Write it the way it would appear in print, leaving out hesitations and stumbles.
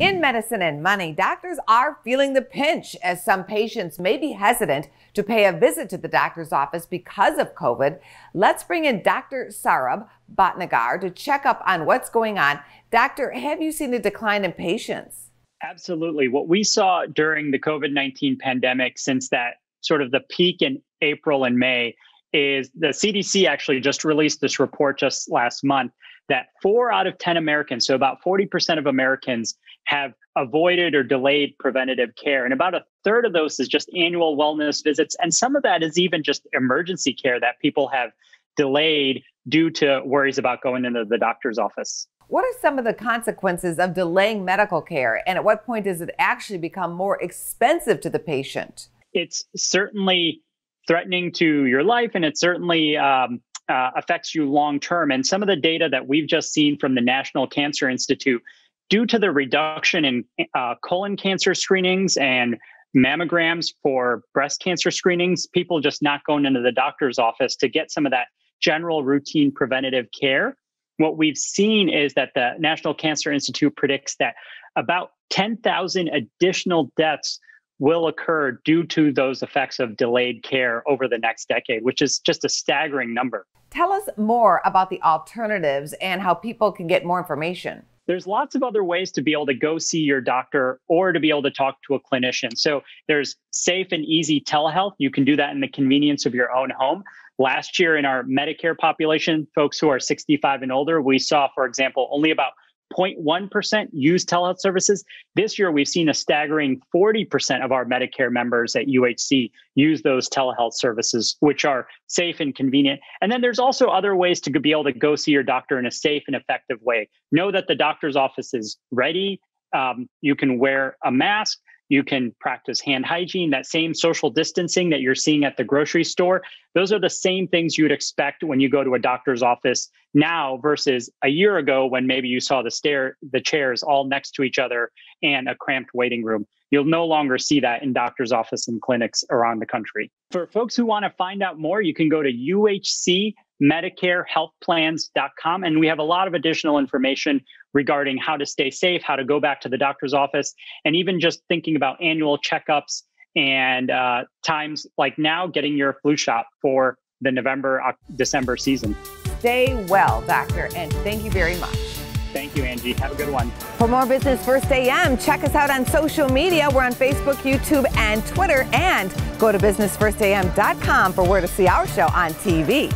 In Medicine and Money, doctors are feeling the pinch as some patients may be hesitant to pay a visit to the doctor's office because of COVID. Let's bring in Dr. Saurabha Bhatnagar to check up on what's going on. Doctor, have you seen a decline in patients? Absolutely. What we saw during the COVID-19 pandemic, since that sort of the peak in April and May, is the CDC actually just released this report just last month that 4 out of 10 Americans, so about 40% of Americans, have avoided or delayed preventative care. And about a third of those is just annual wellness visits. And some of that is even just emergency care that people have delayed due to worries about going into the doctor's office. What are some of the consequences of delaying medical care? And at what point does it actually become more expensive to the patient? It's certainly threatening to your life, and it certainly affects you long term. And some of the data that we've just seen from the National Cancer Institute, due to the reduction in colon cancer screenings and mammograms for breast cancer screenings, people just not going into the doctor's office to get some of that general routine preventative care. What we've seen is that the National Cancer Institute predicts that about 10,000 additional deaths will occur due to those effects of delayed care over the next decade, which is just a staggering number. Tell us more about the alternatives and how people can get more information. There's lots of other ways to be able to go see your doctor or to be able to talk to a clinician. So there's safe and easy telehealth. You can do that in the convenience of your own home. Last year in our Medicare population, folks who are 65 and older, we saw, for example, only about 0.1% use telehealth services. This year, we've seen a staggering 40% of our Medicare members at UHC use those telehealth services, which are safe and convenient. And then there's also other ways to be able to go see your doctor in a safe and effective way. Know that the doctor's office is ready. You can wear a mask. You can practice hand hygiene, that same social distancing that you're seeing at the grocery store. Those are the same things you would expect when you go to a doctor's office now versus a year ago when maybe you saw the chairs all next to each other and a cramped waiting room. You'll no longer see that in doctor's office and clinics around the country. For folks who want to find out more, you can go to UHC MedicareHealthPlans.com. And we have a lot of additional information regarding how to stay safe, how to go back to the doctor's office, and even just thinking about annual checkups and times like now getting your flu shot for the November-December season. Stay well, doctor, and thank you very much. Thank you, Angie. Have a good one. For more Business First AM, check us out on social media. We're on Facebook, YouTube, and Twitter. And go to businessfirstam.com for where to see our show on TV.